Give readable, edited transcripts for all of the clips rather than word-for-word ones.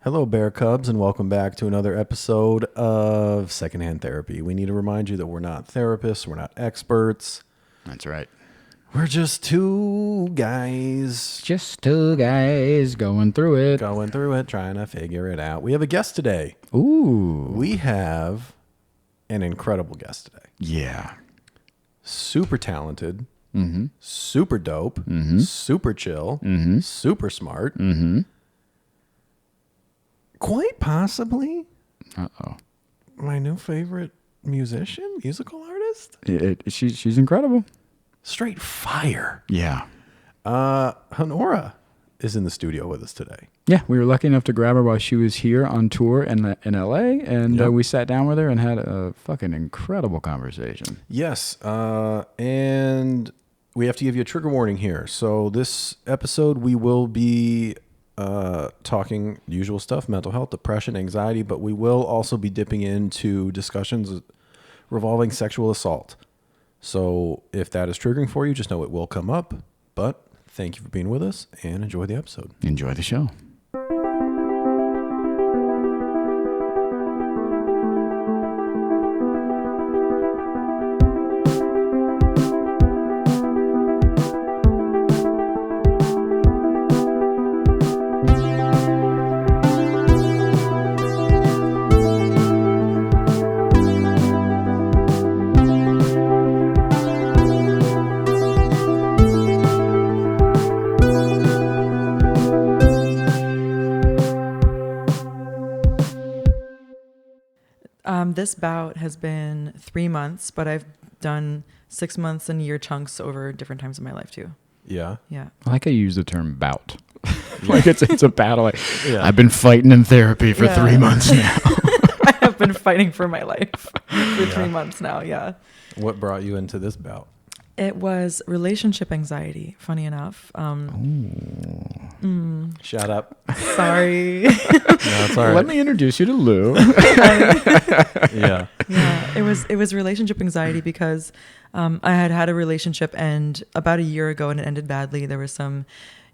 Hello, Bear Cubs, and welcome back to another episode of Secondhand Therapy. We need to remind you that we're not therapists, we're not experts. That's right. We're just two guys. Just two guys going through it. Trying to figure it out. We have a guest today. Ooh. We have an incredible guest today. Yeah. Super talented, super dope, Mm-hmm. super chill, super smart. Mm-hmm. Quite possibly Uh-oh. my new favorite musician, musical artist. She's incredible. Straight fire. Yeah. Hanorah is in the studio with us today. Yeah, we were lucky enough to grab her while she was here on tour in LA, and Yep. we sat down with her and had a fucking incredible conversation. Yes, and we have to give you a trigger warning here. So this episode, we will be talking usual stuff, mental health, depression, anxiety, but we will also be dipping into discussions revolving sexual assault. So if that is triggering for you, just know it will come up. But thank you for being with us and enjoy the episode. Enjoy the show. This bout has been 3 months, but I've done 6 months and year chunks over different times in my life too. Yeah. Yeah. I like how you use the term bout. Like it's a battle. Like, Yeah. I've been fighting in therapy for 3 months now. I have been fighting for my life for 3 months now. Yeah. What brought you into this bout? It was relationship anxiety, funny enough. Shut up. Sorry. No, it's all right. Let me introduce you to Lou. Yeah. Yeah, it was relationship anxiety because I had a relationship and about a year ago and it ended badly. There was some,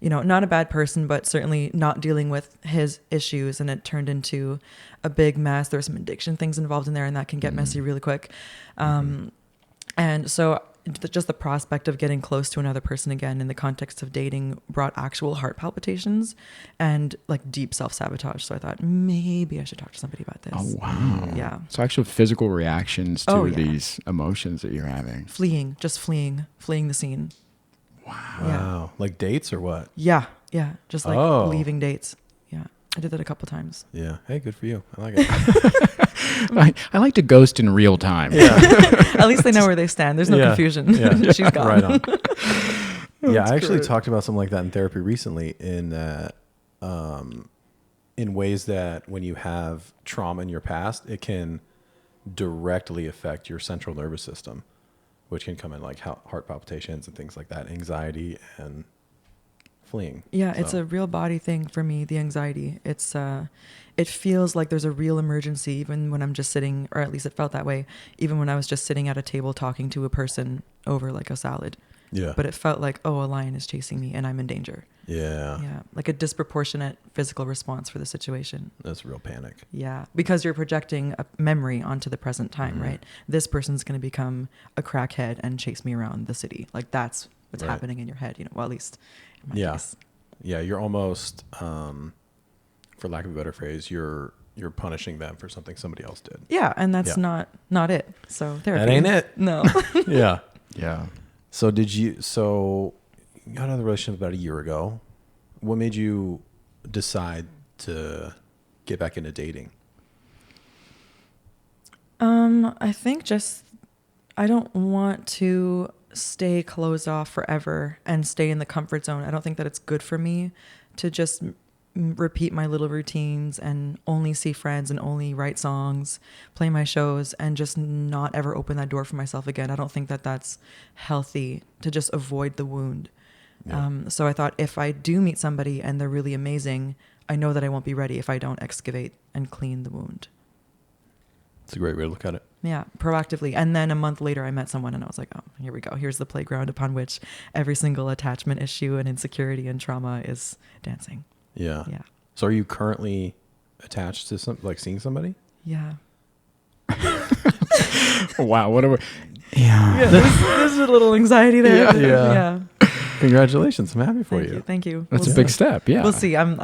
not a bad person, but certainly not dealing with his issues, and it turned into a big mess. There were some addiction things involved in there, and that can get messy really quick. And so just the prospect of getting close to another person again in the context of dating brought actual heart palpitations and like deep self-sabotage. So I thought maybe I should talk to somebody about this. Oh, wow. Yeah. So actual physical reactions to Yeah. these emotions that you're having. Fleeing the scene. Wow. Like dates or what? Yeah. Just like Oh. leaving dates. Yeah. I did that a couple times. Yeah. Hey, good for you. I like it. I like to ghost in real time. Yeah. At least they know where they stand. There's no Yeah. confusion. Yeah. She's gone. Right on. Yeah, I actually great. talked about something like that in therapy recently in that in ways that when you have trauma in your past, it can directly affect your central nervous system, which can come in like heart palpitations and things like that, anxiety and fleeing. Yeah, it's So, a real body thing for me, the anxiety. It's it feels like there's a real emergency even when I'm just sitting, or at least it felt that way, even when I was just sitting at a table talking to a person over like a salad. yeah. But it felt like, oh, a lion is chasing me and I'm in danger. Yeah. Yeah, like a disproportionate physical response for the situation. That's real panic. Yeah, because you're projecting a memory onto the present time, right? This person's going to become a crackhead and chase me around the city. Like that's what's Right. happening in your head, well, at least in my Yeah. case. Yeah, you're almost for lack of a better phrase, you're punishing them for something somebody else did. Yeah, and that's Yeah. not it. So therapy. That ain't it. No. Yeah. Yeah. So you got out of the relationship about a year ago. What made you decide to get back into dating? I think just I don't want to stay closed off forever and stay in the comfort zone. I don't think that it's good for me to just repeat my little routines and only see friends and only write songs, play my shows, and just not ever open that door for myself again. I don't think that that's healthy to just avoid the wound. Yeah. So I thought if I do meet somebody and they're really amazing, I know that I won't be ready if I don't excavate and clean the wound. It's a great way to look at it. Yeah, proactively. And then a month later, I met someone and I was like, oh, here we go. Here's the playground upon which every single attachment issue and insecurity and trauma is dancing. Yeah. Yeah. So are you currently attached to like seeing somebody? Yeah. Wow, what a yeah. Yeah, there's a little anxiety there. Yeah. Congratulations. I'm happy for you. Thank you. That's We'll a big see. step. Yeah. We'll see. I'm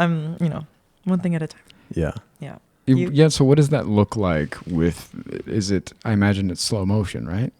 one thing at a time. Yeah. Yeah. Yeah. So what does that look like with, I imagine it's slow motion, right?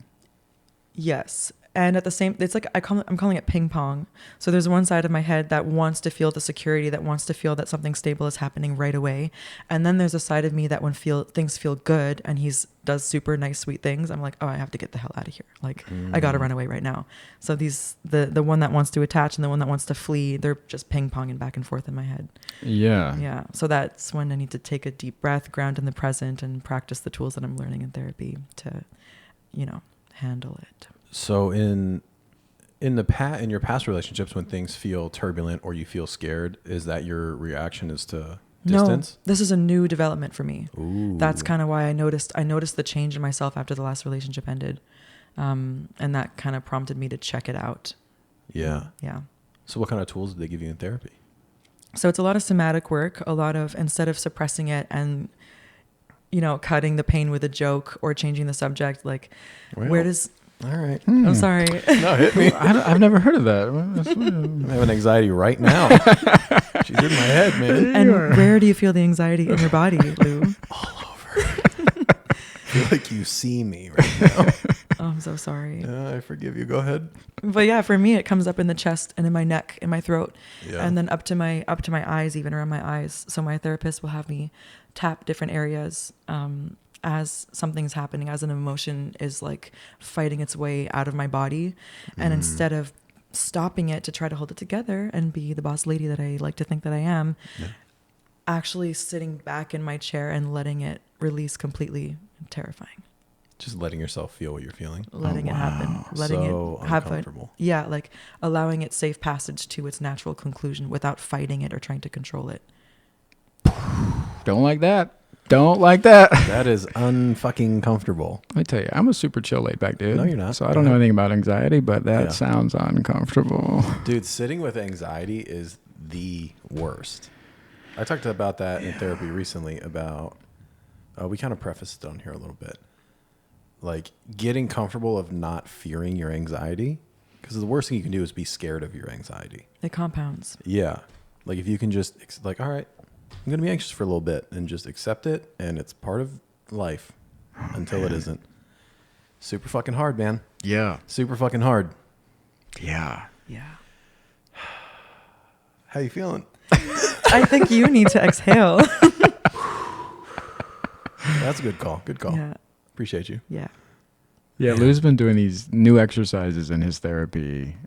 Yes. And at the same, it's like I'm calling it ping pong. So there's one side of my head that wants to feel the security, that wants to feel that something stable is happening right away. And then there's a side of me that when things feel good and does super nice, sweet things, I'm like, oh, I have to get the hell out of here. Like, I got to run away right now. So the one that wants to attach and the one that wants to flee, they're just ping ponging back and forth in my head. Yeah. Yeah. So that's when I need to take a deep breath, ground in the present, and practice the tools that I'm learning in therapy to, handle it. So in your past relationships, when things feel turbulent or you feel scared, is that your reaction is to distance? No, this is a new development for me. Ooh. That's kind of why I noticed the change in myself after the last relationship ended. And that kind of prompted me to check it out. Yeah. Yeah. So what kind of tools did they give you in therapy? So it's a lot of somatic work, a lot of, instead of suppressing it and, cutting the pain with a joke or changing the subject, like where does... All right. I'm sorry. No, hit me. I've never heard of that. I'm having anxiety right now. She's in my head, man. And where do you feel the anxiety in your body, Lou? All over. I feel like you see me right now. Oh, I'm so sorry. I forgive you. Go ahead. But yeah, for me, it comes up in the chest and in my neck, in my throat, Yeah. and then up to my eyes, even around my eyes. So my therapist will have me tap different areas as something's happening, as an emotion is like fighting its way out of my body, and instead of stopping it to try to hold it together and be the boss lady that I like to think that I am, actually sitting back in my chair and letting it release completely. Terrifying. Just letting yourself feel what you're feeling. Letting it happen. Letting So it have uncomfortable. like allowing it safe passage to its natural conclusion without fighting it or trying to control it. Don't like that. Don't like that. That is unfucking comfortable. Let me tell you, I'm a super chill, laid back dude. No, you're not. So I don't know anything about anxiety, but that Yeah. sounds uncomfortable. Dude, sitting with anxiety is the worst. I talked about that in therapy recently about, we kind of prefaced it on here a little bit. Like getting comfortable of not fearing your anxiety, because the worst thing you can do is be scared of your anxiety. It compounds. Yeah. Like if you can just like, all right, I'm going to be anxious for a little bit and just accept it. And it's part of life until it isn't. Super fucking hard, man. Yeah. Super fucking hard. Yeah. Yeah. How you feeling? I think you need to exhale. That's a good call. Good call. Yeah. Appreciate you. Yeah. Yeah, Lou's been doing these new exercises in his therapy.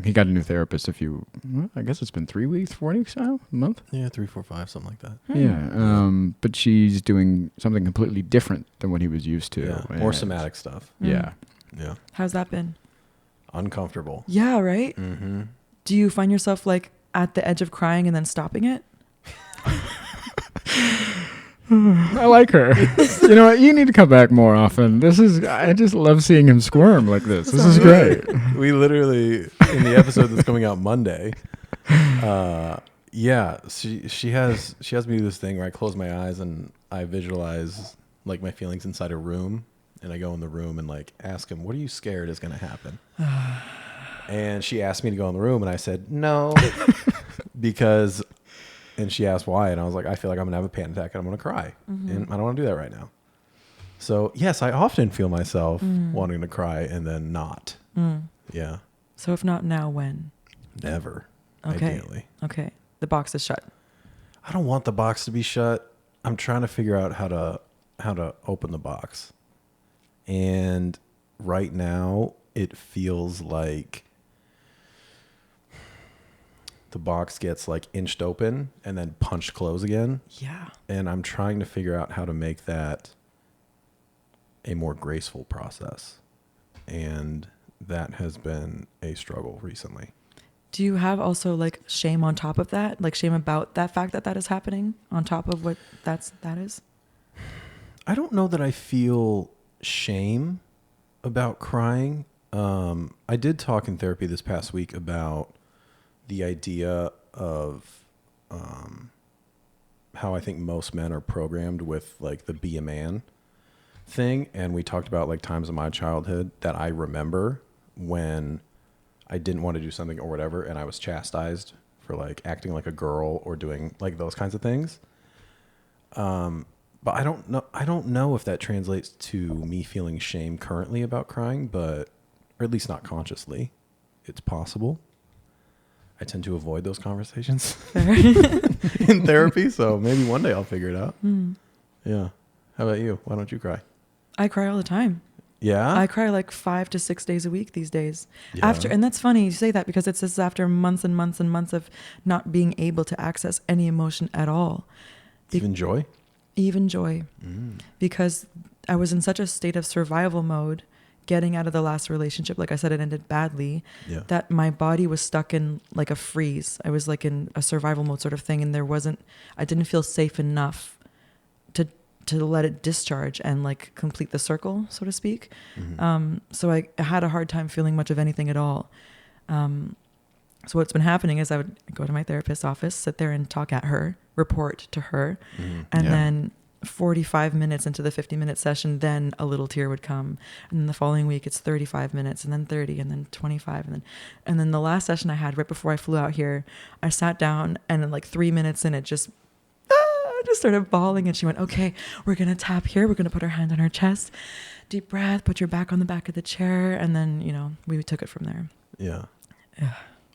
He got a new therapist I guess it's been 3 weeks, 4 weeks now, a month. Yeah, 3, 4, 5, something like that. Yeah, but she's doing something completely different than what he was used to. Yeah. More somatic stuff. Yeah. Yeah. How's that been? Uncomfortable. Yeah, right? Mm-hmm. Do you find yourself like at the edge of crying and then stopping it? I like her. You know what? You need to come back more often. I just love seeing him squirm like this. This is great. We literally, in the episode that's coming out Monday, she has me do this thing where I close my eyes and I visualize like my feelings inside a room, and I go in the room and like ask him, what are you scared is going to happen? And she asked me to go in the room and I said no, because... And she asked why, and I was like, I feel like I'm going to have a panic attack and I'm going to cry. And I don't want to do that right now. So, yes, I often feel myself wanting to cry and then not. Yeah. So if not now, when? Never. Okay. Ideally. Okay. The box is shut. I don't want the box to be shut. I'm trying to figure out how to open the box. And right now, it feels like the box gets like inched open and then punched close again. Yeah. And I'm trying to figure out how to make that a more graceful process. And that has been a struggle recently. Do you have also like shame on top of that? Like shame about that fact that is happening on top of what that is? I don't know that I feel shame about crying. I did talk in therapy this past week about the idea of how I think most men are programmed with like the be a man thing. And we talked about like times in my childhood that I remember when I didn't want to do something or whatever, and I was chastised for like acting like a girl or doing like those kinds of things. But I don't know if that translates to me feeling shame currently about crying, or at least not consciously. It's possible. I tend to avoid those conversations in therapy, so maybe one day I'll figure it out. Yeah. How about you? Why don't you cry? I cry all the time. Yeah? I cry like 5 to 6 days a week these days. Yeah. And that's funny you say that, because it's just after months and months and months of not being able to access any emotion at all. Even joy? Even joy. Because I was in such a state of survival mode, getting out of the last relationship. Like I said, it ended badly. Yeah. That my body was stuck in like a freeze. I was like in a survival mode sort of thing. And I didn't feel safe enough to let it discharge and like complete the circle, so to speak. So I had a hard time feeling much of anything at all. So what's been happening is I would go to my therapist's office, sit there and talk at her, report to her. And then 45 minutes into the 50-minute session, then a little tear would come. And then the following week, it's 35 minutes, and then 30, and then 25. And then the last session I had right before I flew out here, I sat down, and in like 3 minutes in, it just started bawling. And she went, okay, we're going to tap here. We're going to put our hand on her chest. Deep breath, put your back on the back of the chair. And then, we took it from there. Yeah.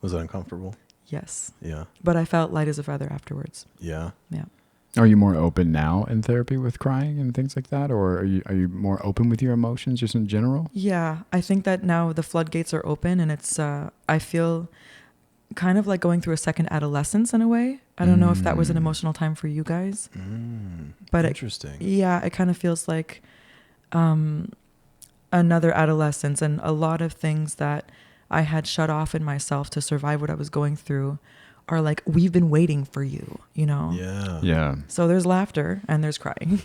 Was it uncomfortable? Yes. Yeah. But I felt light as a feather afterwards. Yeah. Yeah. Are you more open now in therapy with crying and things like that? Or are you more open with your emotions just in general? Yeah. I think that now the floodgates are open, and it's, I feel kind of like going through a second adolescence in a way. I don't know if that was an emotional time for you guys, but interesting. It kind of feels like another adolescence, and a lot of things that I had shut off in myself to survive what I was going through are like, we've been waiting for you, Yeah. Yeah. So there's laughter and there's crying.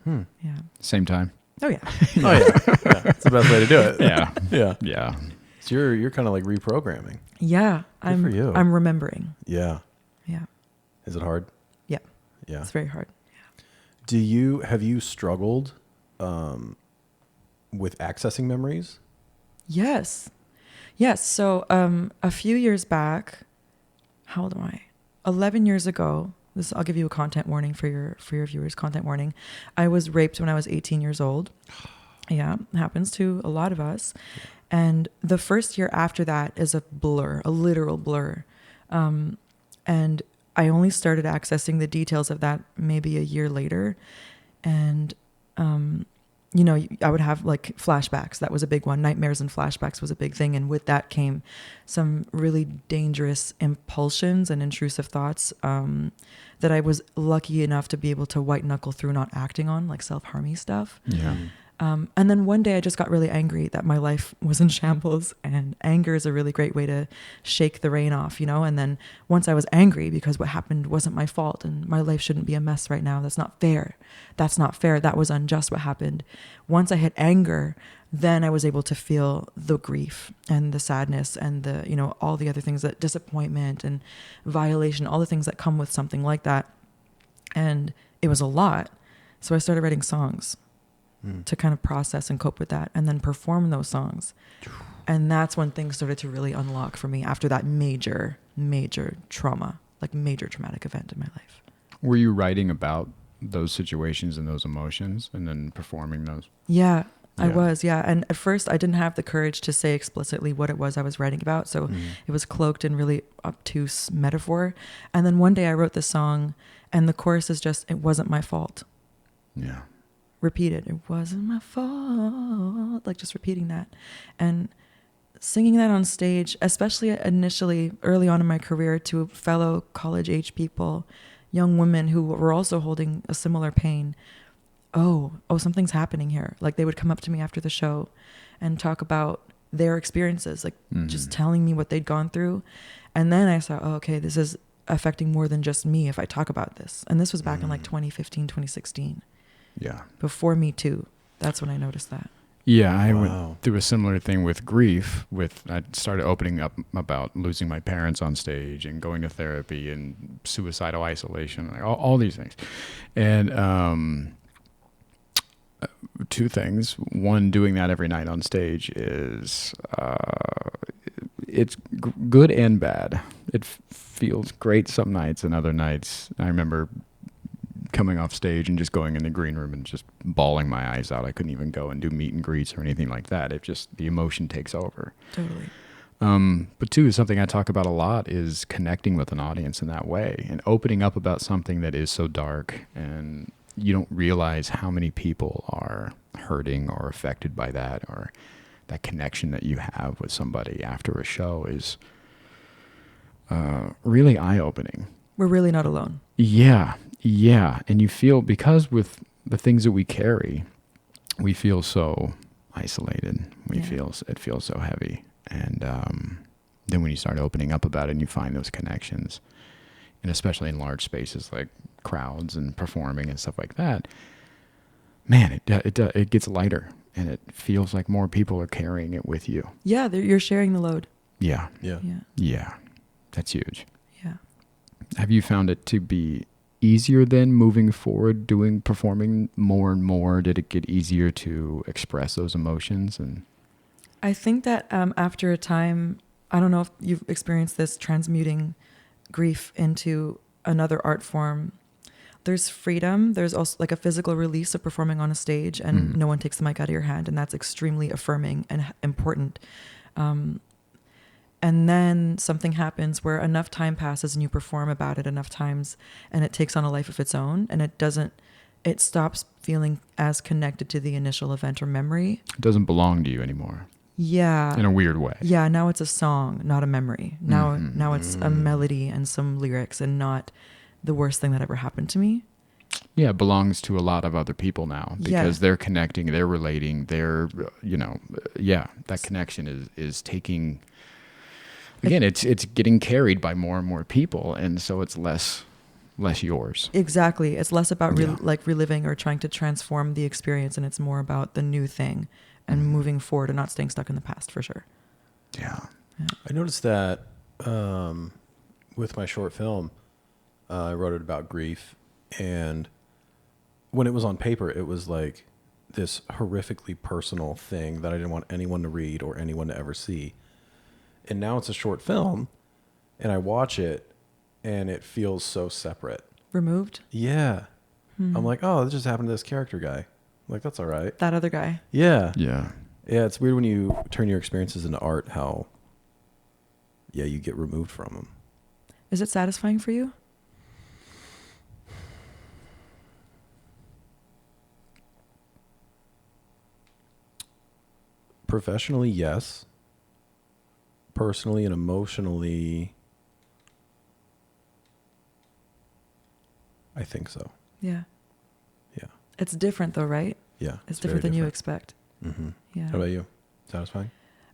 Yeah. Same time. Oh yeah. Oh yeah. It's the best way to do it. Yeah. Yeah. Yeah. So you're kind of like reprogramming. Yeah. Good for you. I'm remembering. Yeah. Yeah. Is it hard? Yeah. Yeah. It's very hard. Have you struggled with accessing memories? Yes. So a few years back, how old am I? 11 years ago. I'll give you a content warning for your viewers. Content warning. I was raped when I was 18 years old. Yeah, it happens to a lot of us. And the first year after that is a blur, a literal blur. And I only started accessing the details of that maybe a year later. And, I would have like flashbacks. That was a big one. Nightmares and flashbacks was a big thing. And with that came some really dangerous impulsions and intrusive thoughts that I was lucky enough to be able to white knuckle through not acting on, like self-harmy stuff. Yeah. And then one day I just got really angry that my life was in shambles, and anger is a really great way to shake the rain off, And then once I was angry because what happened wasn't my fault and my life shouldn't be a mess right now. That's not fair. That was unjust what happened. Once I hit anger, then I was able to feel the grief and the sadness and the, all the other things, that disappointment and violation, all the things that come with something like that. And it was a lot. So I started writing songs to kind of process and cope with that, and then perform those songs. And that's when things started to really unlock for me after that major trauma, like major traumatic event in my life. Were you writing about those situations and those emotions and then performing those? Yeah, I was. Yeah. And at first I didn't have the courage to say explicitly what it was I was writing about. So it was cloaked in really obtuse metaphor. And then one day I wrote this song, and the chorus is just, it wasn't my fault. Yeah. Repeated, it wasn't my fault, like just repeating that and singing that on stage, especially initially early on in my career, to fellow college age people, young women who were also holding a similar pain. Oh, something's happening here. Like they would come up to me after the show and talk about their experiences, like just telling me what they'd gone through. And then I saw, okay, this is affecting more than just me if I talk about this. And this was back in like 2015, 2016. Yeah. Before Me Too. That's when I noticed that. Yeah, I Wow. went through a similar thing with grief. I started opening up about losing my parents on stage and going to therapy and suicidal isolation, like all these things. And two things. One, doing that every night on stage is it's good and bad. It feels great some nights, and other nights I remember coming off stage and just going in the green room and just bawling my eyes out. I couldn't even go and do meet and greets or anything like that. It just, the emotion takes over. Totally. But two, something I talk about a lot is connecting with an audience in that way and opening up about something that is so dark, and you don't realize how many people are hurting or affected by that, or that connection that you have with somebody after a show is really eye-opening. We're really not alone. Yeah. And you feel, because with the things that we carry, we feel so isolated. It feels so heavy. And then when you start opening up about it and you find those connections, and especially in large spaces like crowds and performing and stuff like that, man, it gets lighter, and it feels like more people are carrying it with you. Yeah, you're sharing the load. Yeah. Yeah. That's huge. Yeah. Have you found it to be easier then moving forward, performing more and more? Did it get easier to express those emotions? And I think that after a time, I don't know if you've experienced this, transmuting grief into another art form. There's freedom. There's also like a physical release of performing on a stage, and no one takes the mic out of your hand, and that's extremely affirming and important. And then something happens where enough time passes and you perform about it enough times, and it takes on a life of its own, and it stops feeling as connected to the initial event or memory. it doesn't belong to you anymore. Yeah. In a weird way. Yeah. Now it's a song, not a memory. Now it's a melody and some lyrics, and not the worst thing that ever happened to me. Yeah, it belongs to a lot of other people now, because they're connecting, they're relating, that connection is taking, again, it's getting carried by more and more people, and so it's less yours. Exactly. It's less about reliving or trying to transform the experience, and it's more about the new thing and moving forward and not staying stuck in the past, for sure. Yeah. I noticed that with my short film, I wrote it about grief, and when it was on paper, it was like this horrifically personal thing that I didn't want anyone to read or anyone to ever see. And now it's a short film, and I watch it, and it feels so separate. Removed? Yeah. I'm like, oh, this just happened to this character guy. I'm like, that's all right. That other guy. Yeah. Yeah. Yeah, it's weird when you turn your experiences into art, how, you get removed from them. Is it satisfying for you? Professionally, yes. Personally and emotionally, I think so. Yeah. Yeah. It's different though, right? Yeah. It's different than you expect. Mm-hmm. Yeah. How about you? Satisfying?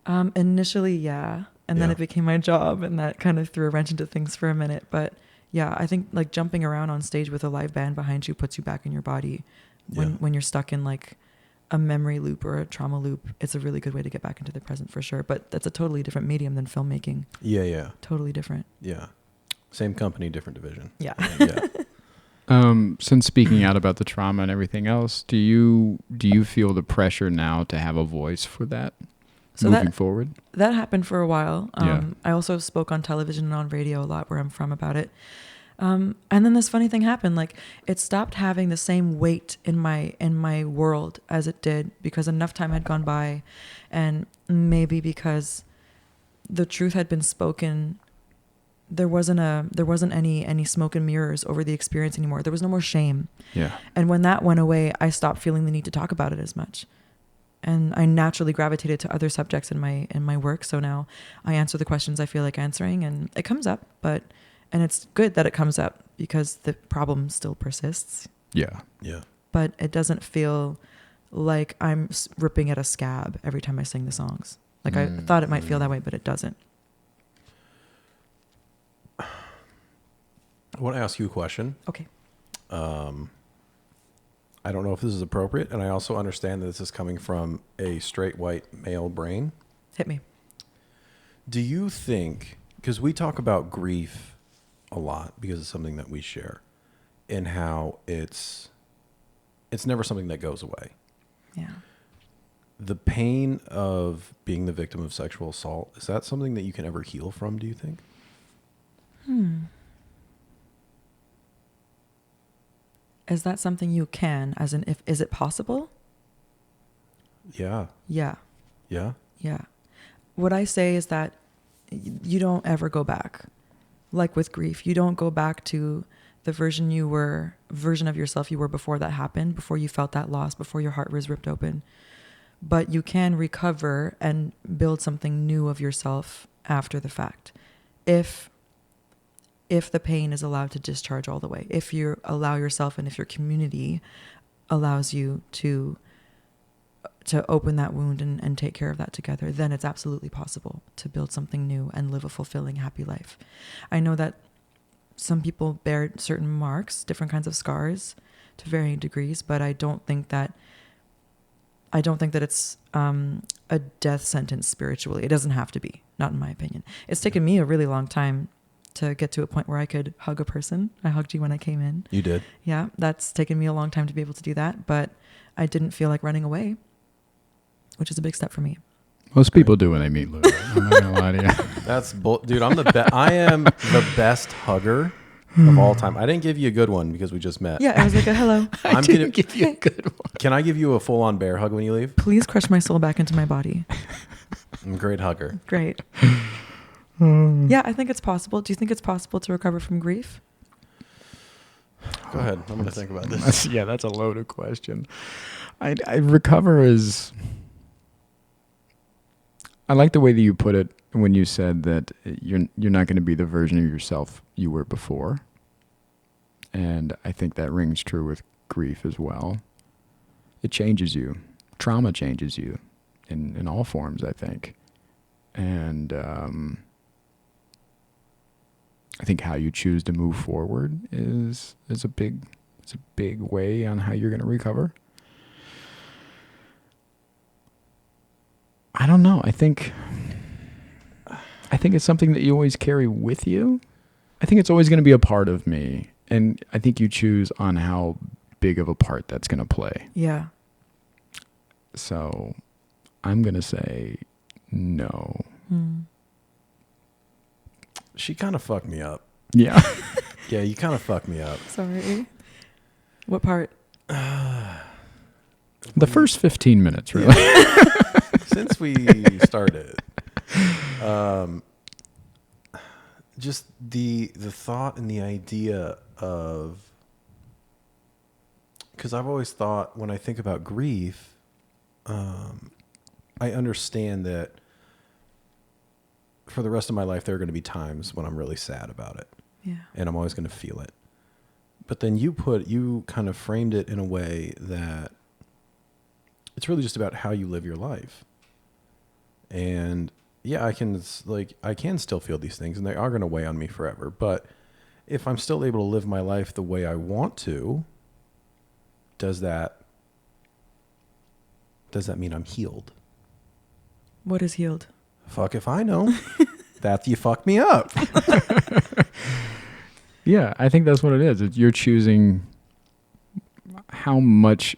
Initially, yeah. And then it became my job, and that kind of threw a wrench into things for a minute. But yeah, I think like jumping around on stage with a live band behind you puts you back in your body when you're stuck in like a memory loop or a trauma loop. It's a really good way to get back into the present, for sure. But that's a totally different medium than filmmaking. Yeah. Totally different. Yeah. Same company, different division. Yeah. Yeah. Since speaking out about the trauma and everything else, do you feel the pressure now to have a voice for that moving forward? That happened for a while. Yeah. I also spoke on television and on radio a lot where I'm from about it. And then this funny thing happened. Like, it stopped having the same weight in my world as it did, because enough time had gone by, and maybe because the truth had been spoken. There wasn't any smoke and mirrors over the experience anymore. There was no more shame. Yeah. And when that went away, I stopped feeling the need to talk about it as much. And I naturally gravitated to other subjects in my work. So now I answer the questions I feel like answering, and it comes up, and it's good that it comes up, because the problem still persists. Yeah. Yeah. But it doesn't feel like I'm ripping at a scab every time I sing the songs. Like I thought it might feel that way, but it doesn't. I want to ask you a question. Okay. I don't know if this is appropriate, and I also understand that this is coming from a straight white male brain. Hit me. Do you think, because we talk about grief a lot because it's something that we share, and how it's never something that goes away. Yeah. The pain of being the victim of sexual assault, is that something that you can ever heal from, do you think? Is that something you can, as in, is it possible? Yeah. Yeah. Yeah. Yeah. What I say is that you don't ever go back. Like with grief, you don't go back to the version of yourself you were before that happened, before you felt that loss, before your heart was ripped open. But you can recover and build something new of yourself after the fact. If the pain is allowed to discharge all the way, if you allow yourself, and if your community allows you to open that wound and take care of that together, then it's absolutely possible to build something new and live a fulfilling, happy life. I know that some people bear certain marks, different kinds of scars to varying degrees, but I don't think that it's a death sentence spiritually. It doesn't have to be, not in my opinion. It's taken me a really long time to get to a point where I could hug a person. I hugged you when I came in. You did? Yeah, that's taken me a long time to be able to do that, but I didn't feel like running away, which is a big step for me. Most people do when they meet Louie. I'm not gonna lie to you. That's dude. I am the best hugger of all time. I didn't give you a good one because we just met. Yeah, I was like, hello. I'm Didn't gonna give you a good one. Can I give you a full-on bear hug when you leave? Please crush my soul back into my body. I'm a great hugger. Great. Yeah, I think it's possible. Do you think it's possible to recover from grief? Go ahead. I'm going to think about this. That's a loaded question. I recover is... I like the way that you put it when you said that you're not going to be the version of yourself you were before. And I think that rings true with grief as well. It changes you. Trauma changes you in all forms, I think. And I think how you choose to move forward is a big way on how you're going to recover. I don't know. I think it's something that you always carry with you. I think it's always going to be a part of me. And I think you choose on how big of a part that's going to play. Yeah. So I'm going to say no. She kind of fucked me up. Yeah. Yeah, you kind of fucked me up. Sorry. What part? The first 15 minutes, really. Yeah. Since we started, just the thought and the idea of, because I've always thought when I think about grief, I understand that for the rest of my life, there are going to be times when I'm really sad about it. Yeah. And I'm always going to feel it. But then you kind of framed it in a way that it's really just about how you live your life. And yeah, I can still feel these things and they are going to weigh on me forever. But if I'm still able to live my life the way I want to, does that mean I'm healed? What is healed? Fuck if I know. That you fucked me up. Yeah, I think that's what it is. You're choosing how much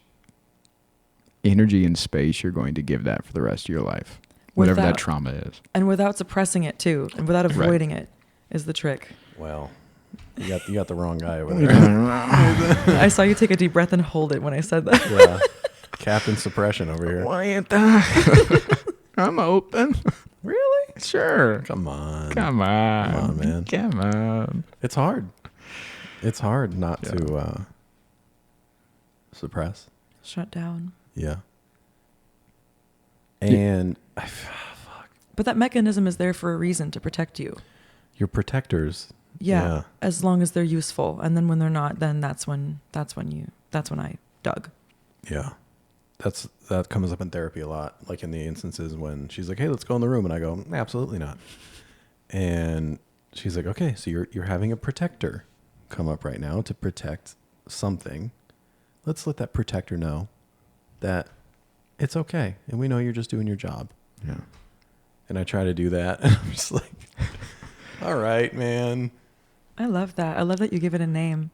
energy and space you're going to give that for the rest of your life, whatever that trauma is. And without suppressing it too, and without avoiding it is the trick. Well, you got the wrong guy over there. I saw you take a deep breath and hold it when I said that. Yeah. Captain Suppression over here. Quiet. I'm open. Really? Sure. Come on, man. Come on. It's hard. It's hard not to suppress. Shut down. Yeah. And fuck. But that mechanism is there for a reason, to protect you. Your protectors. Yeah. As long as they're useful. And then when they're not, then that's when I dug. Yeah. That comes up in therapy a lot. Like in the instances when she's like, "Hey, let's go in the room." And I go, "Absolutely not." And she's like, "Okay, so you're having a protector come up right now to protect something let's let that protector know that it's okay. And we know you're just doing your job. Yeah. And I try to do that. And I'm just like, all right, man. I love that. I love that you give it a name.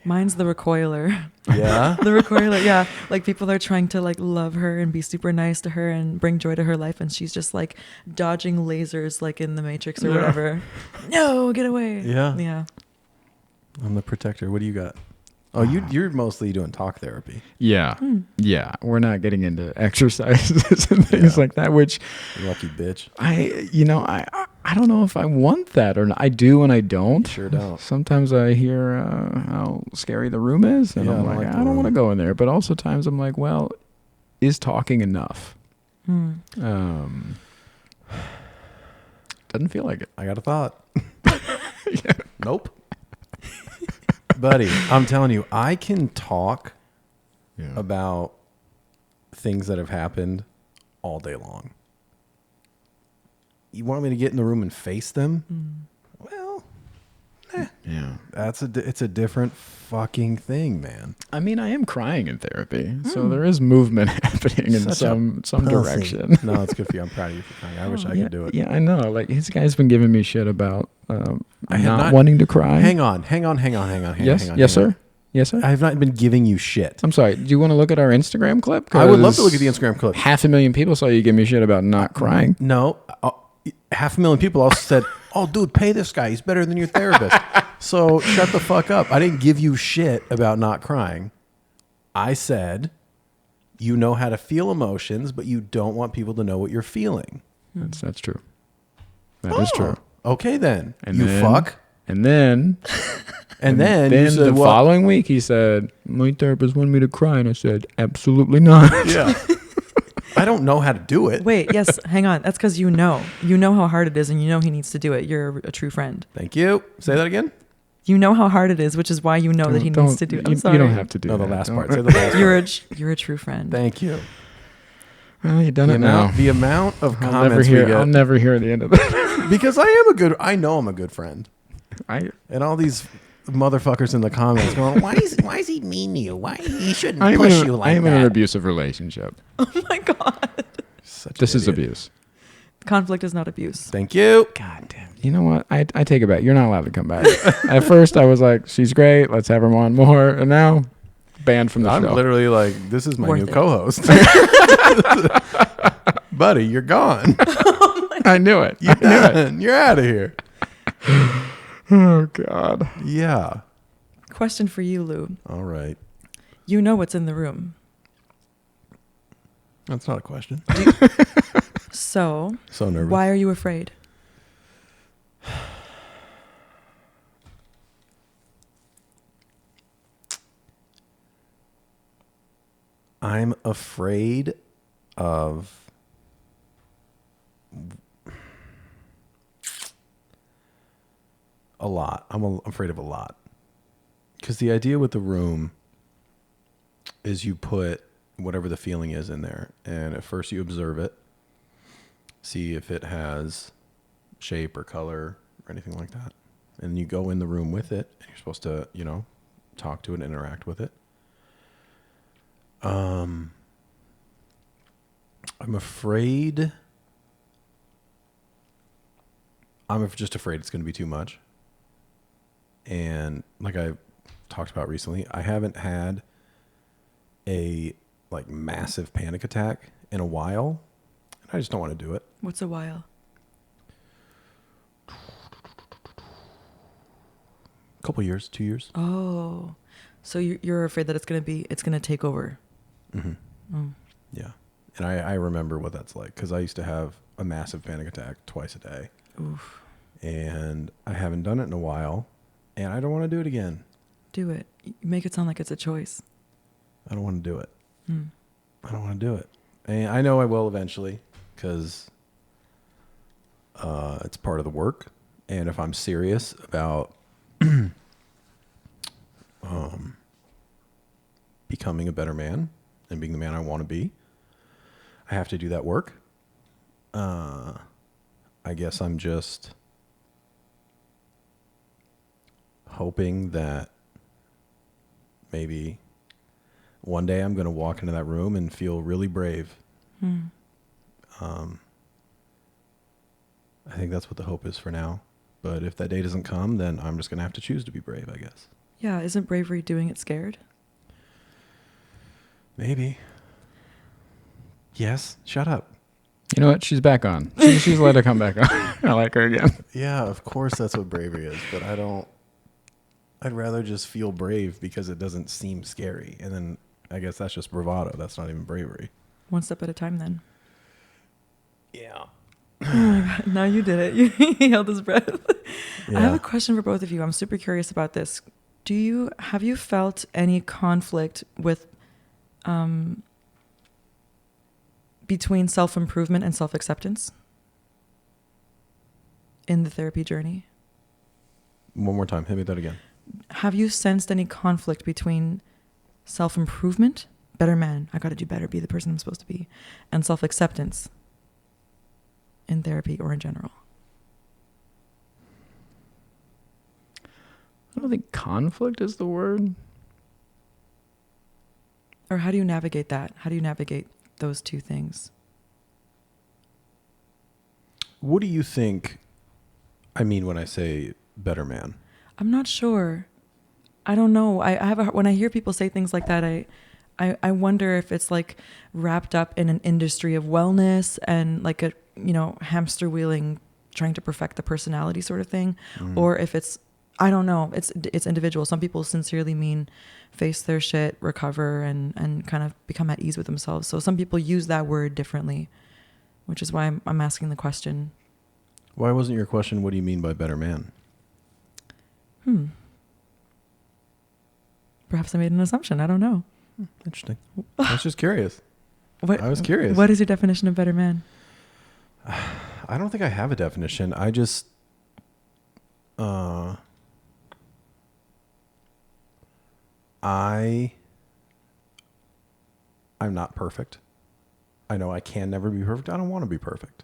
Mine's the recoiler. Yeah. The recoiler, yeah. Like people are trying to like love her and be super nice to her and bring joy to her life, and she's just like dodging lasers like in the Matrix or whatever. No, get away. Yeah. Yeah. I'm the protector. What do you got? Oh, you're mostly doing talk therapy. Yeah. Yeah. We're not getting into exercises and things like that, which Lucky bitch. I don't know if I want that or not. I do and I don't. Sure don't. Sometimes I hear how scary the room is, and Yeah, I'm I don't like, like I the don't want to room. go in there. But also times I'm like, well, is talking enough? Doesn't feel like it. I got a thought. Nope. Buddy, I'm telling you, I can talk Yeah. about things that have happened all day long. You want me to get in the room and face them? Well, Yeah. it's a different fucking thing, man. I mean, I am crying in therapy, so there is movement happening in Such a some pussy. direction. No, it's good for you. I'm proud of you for crying. I wish I could do it. Yeah, I know. Like his guy's been giving me shit about I have not not- wanting to cry. Hang on. Yes, yes, sir. Yes, sir. I have not been giving you shit. I'm sorry. Do you want to look at our Instagram clip? I would love to look at the 'Cause Instagram clip. 500,000 people saw you give me shit about not crying. No, 500,000 people also said, "Oh, dude, pay this guy. He's better than your therapist." So shut the fuck up. I didn't give you shit about not crying. I said, you know how to feel emotions, but you don't want people to know what you're feeling. That's true. That is true. Okay, then. And you then- fuck. And then And then you said, the well, following week he said, my therapist wanted me to cry, and I said, absolutely not. yeah. I don't know how to do it. Wait, yes, hang on. That's because you know how hard it is, and you know he needs to do it. You're a true friend. Thank you. Say that again. You know how hard it is, which is why you know that he needs to do it. I'm sorry. You don't have to do No, that. the last Don't- part. Say the last part. You're a true friend. Thank you. Well, you've done it now. The amount of I'll comments we I'll get. never hear the end of it. Because I know I'm a good friend. And all these motherfuckers in the comments going, why is he mean to you? Why he shouldn't push you like I am that? in an abusive relationship. Oh my God. Such This an is idiot. abuse. Conflict is not abuse. Thank you. God damn. You know what? I take it back. You're not allowed to come back. At first, I was like, she's great. Let's have her on more. And now, banned from the I'm show. literally like, this is my Worth new it. co-host. Buddy, you're gone. I knew it. You're done. You're out of here. Oh, God. Yeah. Question for you, Lou. All right. You know what's in the room. That's not a question. So, So nervous. why are you afraid? I'm afraid of a lot. I'm afraid of a lot. Because the idea with the room is you put whatever the feeling is in there. And at first you observe it. See if it has shape or color or anything like that. And you go in the room with it. And you're supposed to, talk to it and interact with it. I'm afraid. I'm just afraid it's going to be too much. And like I talked about recently, I haven't had a massive panic attack in a while. And I just don't want to do it. What's a while? Couple years, 2 years. Oh, so you're afraid that it's gonna take over. Mm-hmm. Oh. Yeah. And I remember what that's like because I used to have a massive panic attack twice a day. Oof. And I haven't done it in a while. And I don't want to do it again. Do it. You make it sound like it's a choice. I don't want to do it. Hmm. I don't want to do it. And I know I will eventually because it's part of the work. And if I'm serious about becoming a better man and being the man I want to be, I have to do that work. I guess I'm just hoping that maybe one day I'm going to walk into that room and feel really brave. I think that's what the hope is for now. But if that day doesn't come, then I'm just going to have to choose to be brave, I guess. Yeah, isn't bravery doing it scared? Maybe. Yes, shut up. You know what? She's back on. She's let her come back on. I like her again. Yeah, of course that's what bravery is, but I'd rather just feel brave because it doesn't seem scary. And then I guess that's just bravado. That's not even bravery. One step at a time then. Yeah. Oh my God, now you did it. He held his breath. Yeah. I have a question for both of you. I'm super curious about this. Have you felt any conflict with between self-improvement and self-acceptance in the therapy journey? One more time. Hit me with that again. Have you sensed any conflict between self-improvement, better man, I got to do better, be the person I'm supposed to be, and self-acceptance in therapy or in general? I don't think conflict is the word. Or how do you navigate that? How do you navigate those two things? What do you think I mean when I say better man? I'm not sure. I don't know. When I hear people say things like that, I wonder if it's like wrapped up in an industry of wellness and like a, hamster wheeling, trying to perfect the personality sort of thing, or if it's, I don't know. It's individual. Some people sincerely mean face their shit, recover, and kind of become at ease with themselves. So some people use that word differently, which is why I'm asking the question. Why wasn't your question, what do you mean by better man? Perhaps I made an assumption. I don't know. Interesting. I was just curious. I was curious. What is your definition of better man? I don't think I have a definition. I just, I'm not perfect. I know I can never be perfect. I don't want to be perfect.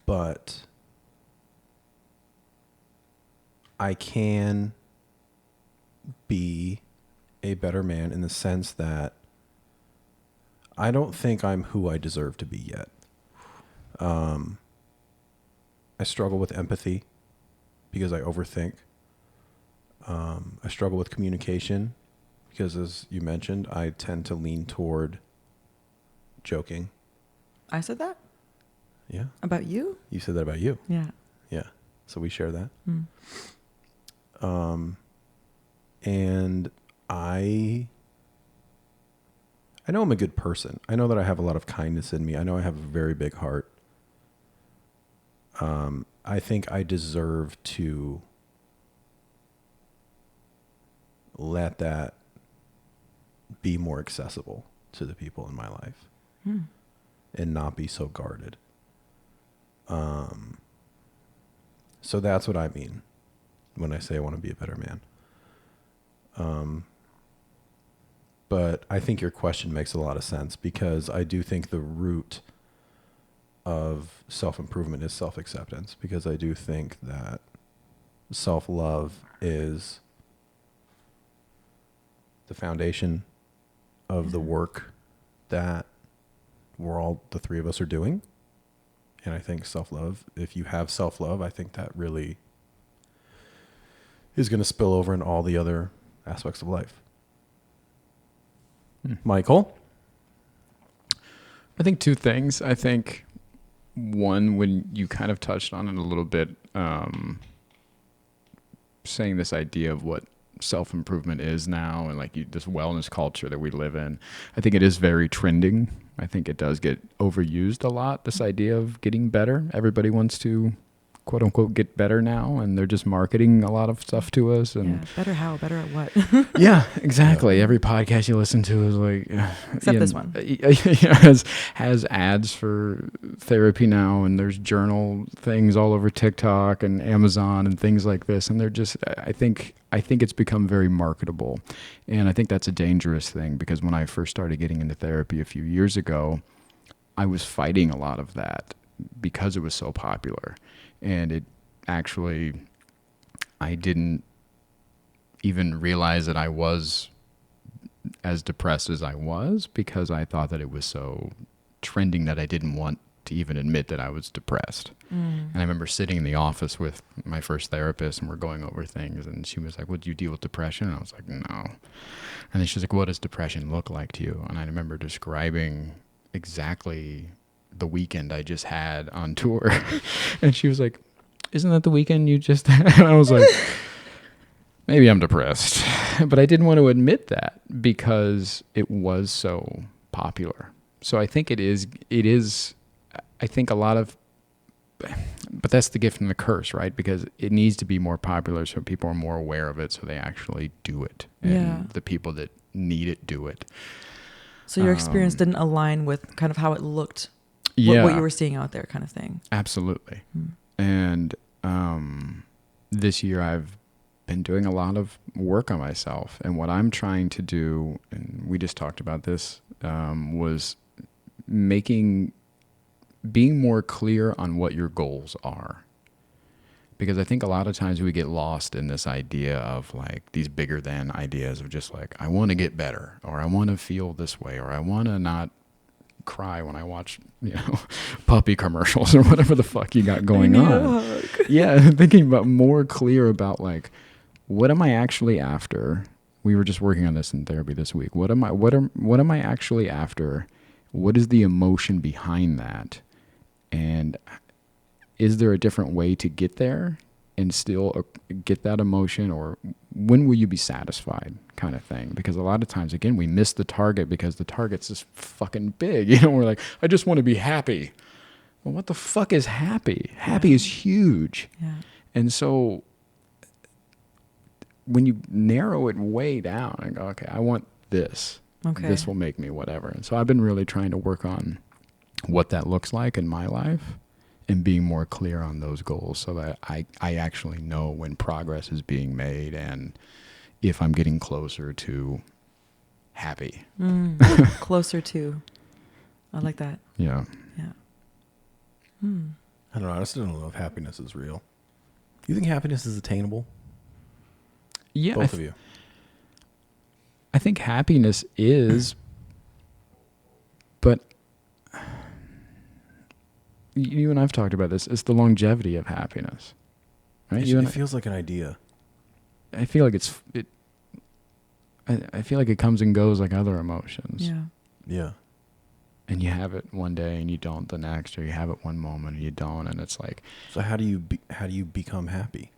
But I can be a better man in the sense that I don't think I'm who I deserve to be yet. I struggle with empathy because I overthink. I struggle with communication because, as you mentioned, I tend to lean toward joking. I said that? Yeah. About you? You said that about you. Yeah. Yeah. So we share that. And I know I'm a good person. I know that I have a lot of kindness in me. I know I have a very big heart. I think I deserve to let that be more accessible to the people in my life and not be so guarded. So that's what I mean when I say I want to be a better man. But I think your question makes a lot of sense because I do think the root of self-improvement is self-acceptance, because I do think that self-love is the foundation of the work that the three of us are doing. And I think self-love, if you have self-love, I think that really is going to spill over in all the other aspects of life. Michael? I think two things. I think one, when you kind of touched on it a little bit, saying this idea of what self-improvement is now and this wellness culture that we live in, I think it is very trending. I think it does get overused a lot, this idea of getting better. Everybody wants to, quote unquote, get better now, and they're just marketing a lot of stuff to us. And better how? Better at what? Yeah, exactly. Every podcast you listen to is like, except this one, has ads for therapy now, and there's journal things all over TikTok and Amazon and things like this. And they're just, I think it's become very marketable, and I think that's a dangerous thing, because when I first started getting into therapy a few years ago, I was fighting a lot of that because it was so popular. And it actually, I didn't even realize that I was as depressed as I was, because I thought that it was so trending that I didn't want to even admit that I was depressed. And I remember sitting in the office with my first therapist, and we're going over things, and she was like, "Well, do you deal with depression?" And I was like, "No." And then she's like, "What does depression look like to you?" And I remember describing exactly the weekend I just had on tour. And she was like, "Isn't that the weekend you just had?" And I was like, maybe I'm depressed. But I didn't want to admit that because it was so popular. So I think it is, I think a lot of, but that's the gift and the curse, right? Because it needs to be more popular so people are more aware of it, so they actually do it. And the people that need it do it. So your experience didn't align with kind of how it looked, Yeah, what you were seeing out there, kind of thing. absolutely. And this year I've been doing a lot of work on myself, and what I'm trying to do, and we just talked about this, was being more clear on what your goals are. Because I think a lot of times we get lost in this idea of like these bigger than ideas of just like, I want to get better, or I want to feel this way, or I want to not cry when I watch, puppy commercials or whatever the fuck you got going on. Yeah, thinking about more clear about like, what am I actually after? We were just working on this in therapy this week. What am I actually after? What is the emotion behind that? And is there a different way to get there and still get that emotion, or when will you be satisfied, kind of thing? Because a lot of times, again, we miss the target because the target's just fucking big. We're like, I just want to be happy. Well, what the fuck is happy? Happy is huge. Yeah. And so when you narrow it way down and go, okay, I want this. Okay. This will make me whatever. And so I've been really trying to work on what that looks like in my life and being more clear on those goals so that I actually know when progress is being made and if I'm getting closer to happy. Closer to. I like that. Yeah. Yeah. I don't know. I just don't know if happiness is real. You think happiness is attainable? Yeah. Both of you. I think happiness is, but you and I've talked about this. It's the longevity of happiness, right? It feels like an idea. I feel like I feel like it comes and goes like other emotions. Yeah. Yeah. And you have it one day and you don't the next, or you have it one moment and you don't, and it's like. So how do you become happy?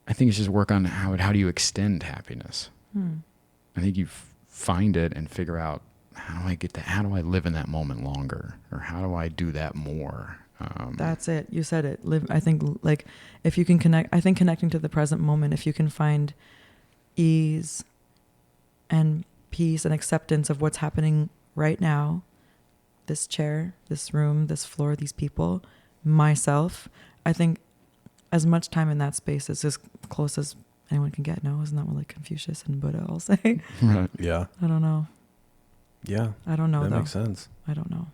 I think it's just work on how do you extend happiness. I think you find it and figure out, how do I get that? How do I live in that moment longer, or how do I do that more? That's it. You said it. Live. I think like if you can connect. I think connecting to the present moment. If you can find ease and peace and acceptance of what's happening right now, this chair, this room, this floor, these people, myself. I think as much time in that space is as close as anyone can get. No, isn't that what like Confucius and Buddha all say? Right. Yeah. I don't know. Yeah. I don't know. That though. makes sense. I don't know.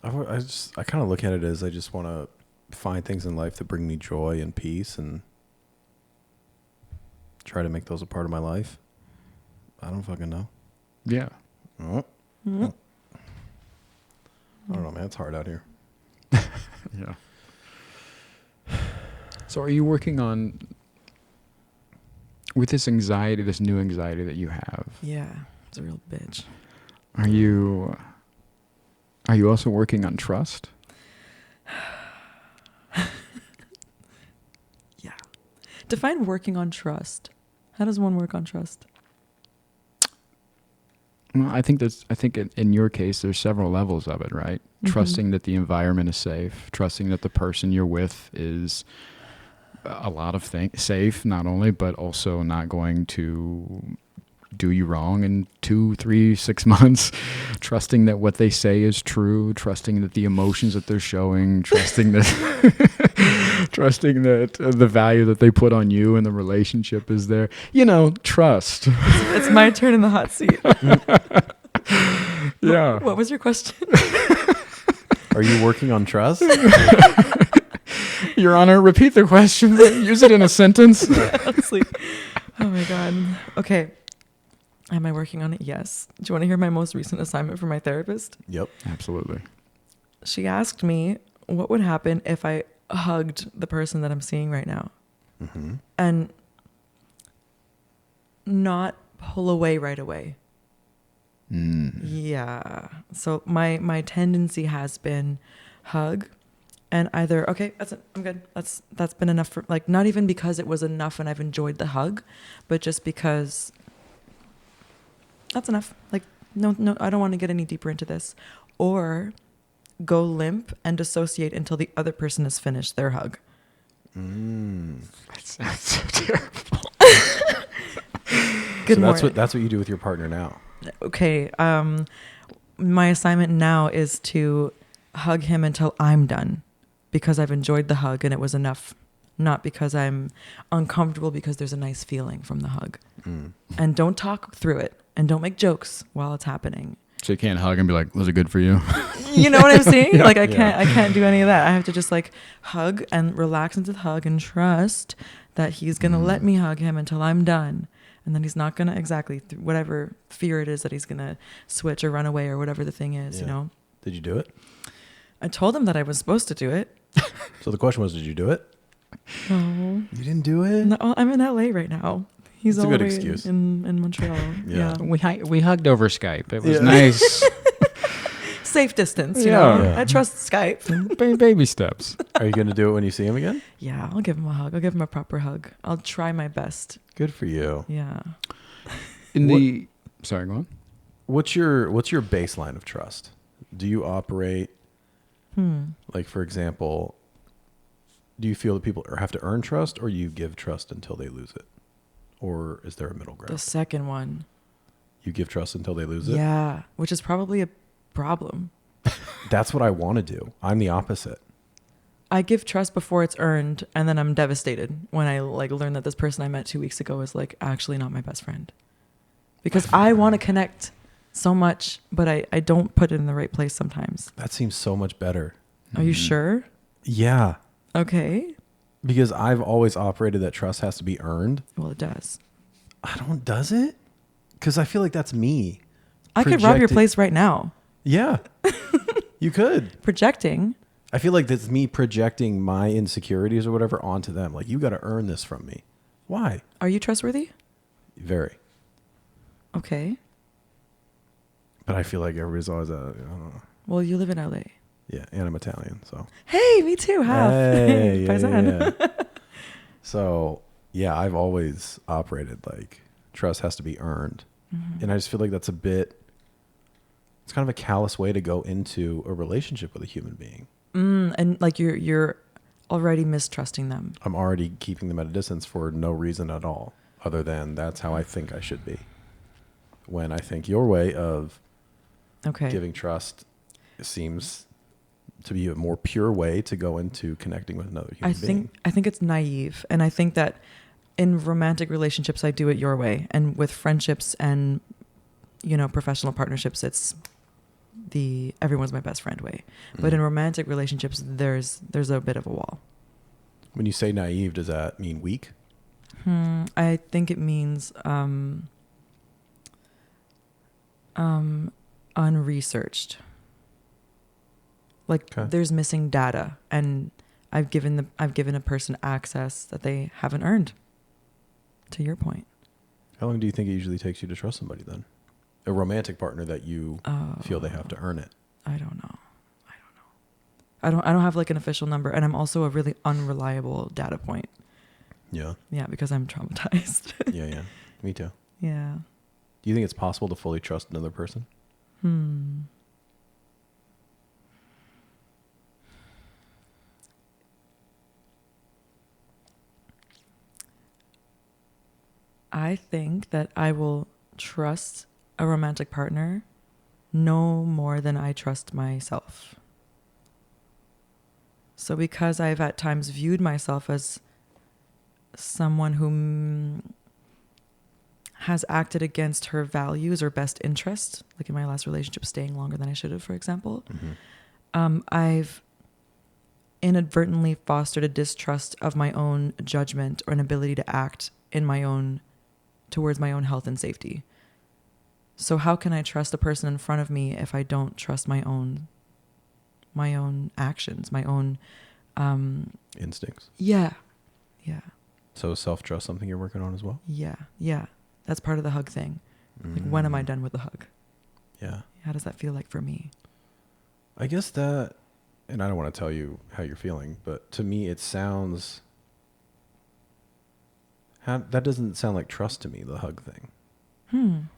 I kind of look at it as I just want to find things in life that bring me joy and peace and try to make those a part of my life. I don't fucking know. Yeah. Oh. Mm-hmm. I don't know, man. It's hard out here. Yeah. So are you working on, with this anxiety, this new anxiety that you have, Yeah, it's a real bitch. are you also working on trust? Yeah. Define working on trust. How does one work on trust? Well, I think in your case, there's several levels of it, right? Mm-hmm. Trusting that the environment is safe, trusting that the person you're with is a lot of things safe, not only, but also not going to do you wrong in 2, 3, 6 months, trusting that what they say is true, trusting that the emotions that they're showing, trusting that the value that they put on you and the relationship is there. Trust. It's my turn in the hot seat. Yeah. What was your question? Are you working on trust? Your Honor, repeat the question. Use it in a sentence. Honestly. Oh my God. Okay. Am I working on it? Yes. Do you want to hear my most recent assignment from my therapist? Yep. Absolutely. She asked me what would happen if I hugged the person that I'm seeing right now Mm-hmm. and not pull away right away. Yeah. So my tendency has been hug and either, okay, that's it. I'm good. That's been enough for, like, not even because it was enough and I've enjoyed the hug, but just because that's enough. Like, no, I don't want to get any deeper into this. Or go limp and dissociate until the other person has finished their hug. That sounds so terrible. Good So morning. that's what you do with your partner now. Okay. My assignment now is to hug him until I'm done because I've enjoyed the hug and it was enough. Not because I'm uncomfortable, because there's a nice feeling from the hug. And don't talk through it and don't make jokes while it's happening. So you can't hug and be like, was it good for you? You know what I'm saying? Yeah. Like I can't do any of that. I have to just like hug and relax into the hug and trust that he's going to let me hug him until I'm done. And then he's not going to exactly whatever fear it is that he's going to switch or run away or whatever the thing is, Yeah. you know? Did you do it? I told him that I was supposed to do it. So the question was, did you do it? No. You didn't do it? No, I'm in LA right now. He's That's a all the good way excuse. in Montreal. Yeah. Yeah. We hugged over Skype. It was Yeah. nice. Safe distance, you Yeah. know? Yeah. I trust Skype. Baby steps. Are you going to do it when you see him again? Yeah, I'll give him a hug. I'll give him a proper hug. I'll try my best. Good for you. Yeah. Sorry, go on. What's your baseline of trust? Do you operate like, for example, do you feel that people have to earn trust, or you give trust until they lose it? Or is there a middle The ground? second one. You give trust until they lose it? Yeah, which is probably a problem. That's what I want to do. I'm the opposite. I give trust before it's earned, and then I'm devastated when I like learn that this person I met 2 weeks ago is like actually not my best friend. Because I want to connect so much, but I don't put it in the right place sometimes. That seems so much better. Are you sure? Yeah. Okay. Because I've always operated that trust has to be earned. Well, it does. Does it? Because I feel like that's me. I could rob your Projected- place right now. Yeah. You could. Projecting. I feel like that's me projecting my insecurities or whatever onto them. Like, you got to earn this from me. Why? Are you trustworthy? Very. Okay. But I feel like everybody's always, I don't know. Well, you live in LA. Yeah, and I'm Italian, so. Hey, me too. Half. Hey, Paisan. yeah. So, yeah, I've always operated like trust has to be earned. And I just feel like that's it's kind of a callous way to go into a relationship with a human being. And like you're already mistrusting them. I'm already keeping them at a distance for no reason at all, other than that's how I think I should be. When I think your way of Okay. giving trust seems to be a more pure way to go into connecting with another human being. I think it's naive, and I think that in romantic relationships I do it your way, and with friendships and professional partnerships it's the everyone's my best friend way. But in romantic relationships there's a bit of a wall. When you say naive, does that mean weak? I think it means unresearched. Like Okay. there's missing data, and I've given a person access that they haven't earned. To your point. How long do you think it usually takes you to trust somebody then? A romantic partner that you feel they have to earn it. I don't know. I don't have like an official number, and I'm also a really unreliable data point. Yeah. Yeah, because I'm traumatized. Yeah. Me too. Yeah. Do you think it's possible to fully trust another person? I think that I will trust a romantic partner no more than I trust myself. So because I've at times viewed myself as someone who has acted against her values or best interest, like in my last relationship, staying longer than I should have, for example, I've inadvertently fostered a distrust of my own judgment or an ability to act in my own towards my own health and safety. So how can I trust a person in front of me if I don't trust my own actions, my own instincts? Yeah. So self-trust, something you're working on as well? Yeah. That's part of the hug thing. Like, when am I done with the hug? Yeah. How does that feel like for me? I guess that, and I don't want to tell you how you're feeling, but to me it sounds, that doesn't sound like trust to me, the hug thing.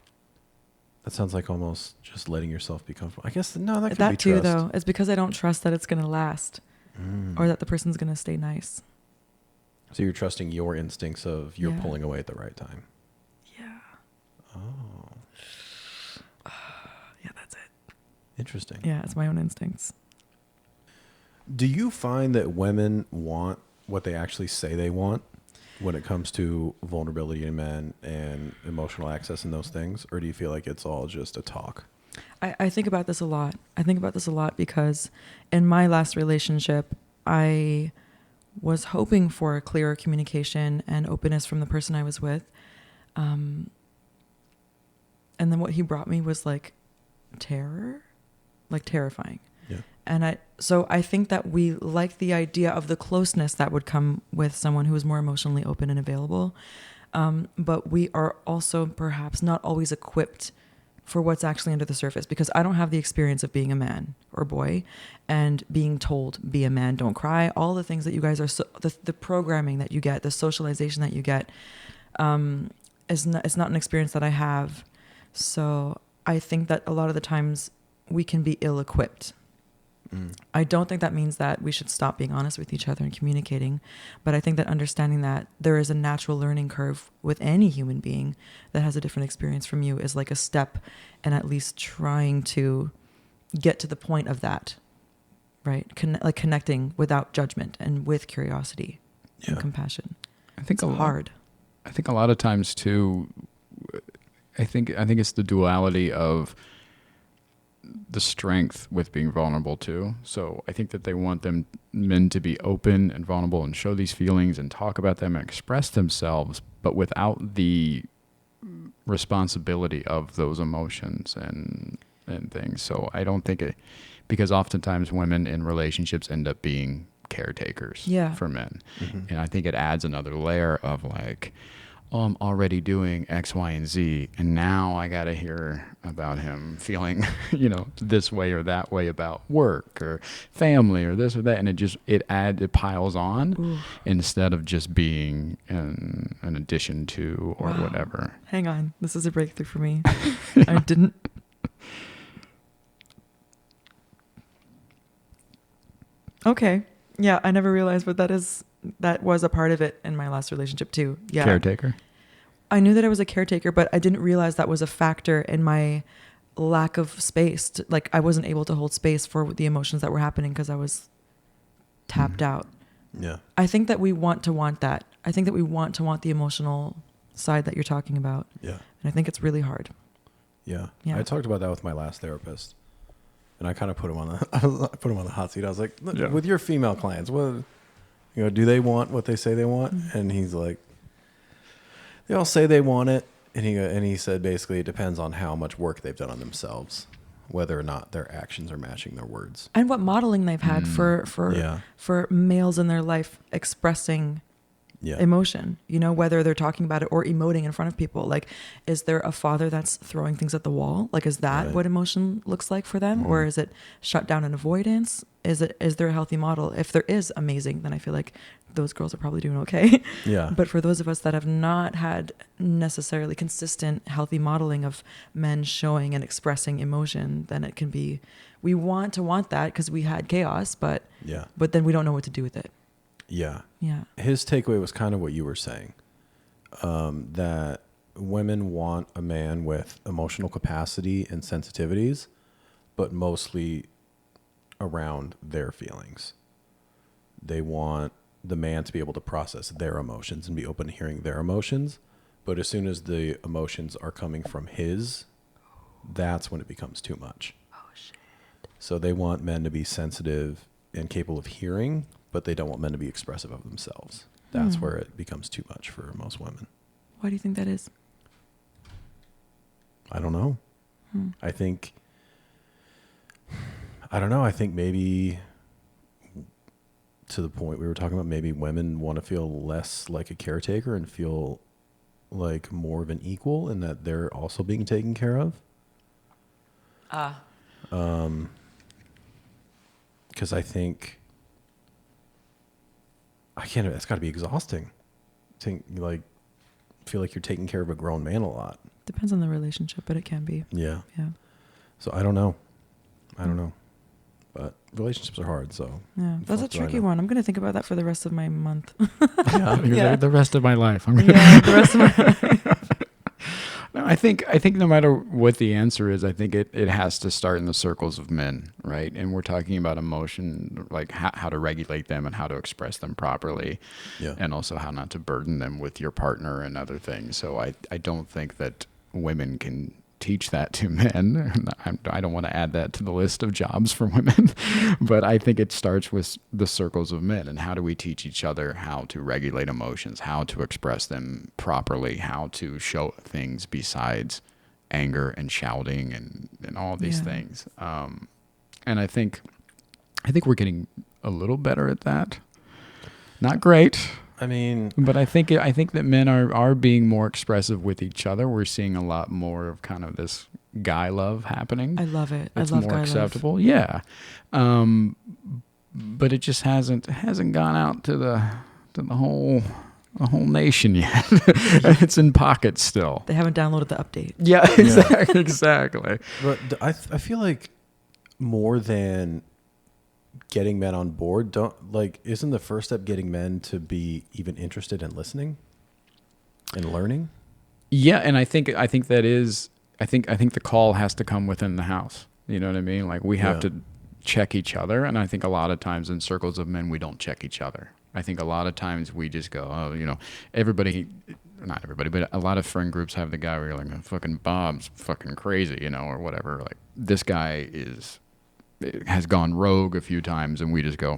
That sounds like almost just letting yourself be comfortable. I guess, no, that could be That too, trust. though. It's because I don't trust that it's going to last or that the person's going to stay nice. So you're trusting your instincts of you're Yeah. pulling away at the right time. Yeah. Oh, Yeah, that's it. interesting. Yeah, it's my own instincts. Do you find that women want what they actually say they want when it comes to vulnerability in men and emotional access and those things? Or do you feel like it's all just a talk? I think about this a lot. I think about this a lot because in my last relationship, I was hoping for clearer communication and openness from the person I was with. And then what he brought me was like terror, like terrifying. Yeah. And I think that we like the idea of the closeness that would come with someone who is more emotionally open and available. But we are also perhaps not always equipped for what's actually under the surface, because I don't have the experience of being a man or boy and being told, be a man, don't cry. All the things that you guys are, the programming that you get, the socialization that you get, it's not an experience that I have. So I think that a lot of the times we can be ill-equipped. I don't think that means that we should stop being honest with each other and communicating, but I think that understanding that there is a natural learning curve with any human being that has a different experience from you is like a step, and at least trying to get to the point of that, right? like connecting without judgment and with curiosity and compassion. I think it's hard. I think a lot of times too, I think it's the duality of the strength with being vulnerable too. So I think that they want men to be open and vulnerable and show these feelings and talk about them and express themselves, but without the responsibility of those emotions and things. So I don't think it, because oftentimes women in relationships end up being caretakers for men. And I think it adds another layer of like, oh, I'm already doing X, Y, and Z, and now I got to hear about him feeling, this way or that way about work or family or this or that, and it piles on instead of just being an addition to or whatever. Hang on, this is a breakthrough for me. I didn't. Okay, yeah, I never realized, but that was a part of it in my last relationship too. Yeah. Caretaker. I knew that I was a caretaker, but I didn't realize that was a factor in my lack of space. Like, I wasn't able to hold space for the emotions that were happening because I was tapped out. Yeah. I think that we want that. I think that we want the emotional side that you're talking about. Yeah. And I think it's really hard. Yeah. Yeah. I talked about that with my last therapist, and I kind of put him on the hot seat. I was like, look, with your female clients, what, do they want what they say they want? And he's like, they all say they want it. And he said, basically, it depends on how much work they've done on themselves, whether or not their actions are matching their words. And what modeling they've had for males in their life expressing emotion, whether they're talking about it or emoting in front of people. Like, is there a father that's throwing things at the wall? Like, is that what emotion looks like for them? Or is it shut down and avoidance? Is there a healthy model? If there is, amazing. Then I feel like those girls are probably doing okay. Yeah. But for those of us that have not had necessarily consistent, healthy modeling of men showing and expressing emotion, then it can be, we want that because we had chaos, but then we don't know what to do with it. Yeah. Yeah. His takeaway was kind of what you were saying, that women want a man with emotional capacity and sensitivities, but mostly around their feelings. They want the man to be able to process their emotions and be open to hearing their emotions. But as soon as the emotions are coming from his, that's when it becomes too much. Oh, shit. So they want men to be sensitive and capable of hearing, but they don't want men to be expressive of themselves. That's where it becomes too much for most women. Why do you think that is? I don't know. I think, I don't know. I think maybe to the point we were talking about, maybe women want to feel less like a caretaker and feel like more of an equal in that they're also being taken care of. Because I think, it's got to be exhausting. Feel like you're taking care of a grown man a lot. Depends on the relationship, but it can be. Yeah. Yeah. So I don't know. But relationships are hard, so. Yeah, that's a tricky one. I'm going to think about that for the rest of my month. Yeah. The rest of my life. The rest of my life. No, I think no matter what the answer is, I think it has to start in the circles of men, right? And we're talking about emotion, like how to regulate them and how to express them properly, and also how not to burden them with your partner and other things. So I don't think that women can teach that to men. I don't want to add that to the list of jobs for women, but I think it starts with the circles of men. And how do we teach each other how to regulate emotions, how to express them properly, how to show things besides anger and shouting and all these things. And I think we're getting a little better at that. Not great. I mean, but I think that men are being more expressive with each other. We're seeing a lot more of kind of this guy love happening. I love it. It's I love more guy acceptable. love. Yeah. But it just hasn't gone out to the whole nation yet. It's in pockets still. They haven't downloaded the update. Yeah, exactly. But I feel like more than getting men on board, isn't the first step getting men to be even interested in listening and learning? Yeah, and I think that is I think the call has to come within the house. You know what I mean? Like we have to check each other, and I think a lot of times in circles of men we don't check each other. I think a lot of times we just go, oh, everybody, not everybody, but a lot of friend groups have the guy where you're like, fucking Bob's fucking crazy, or whatever. Like this guy has gone rogue a few times, and we just go,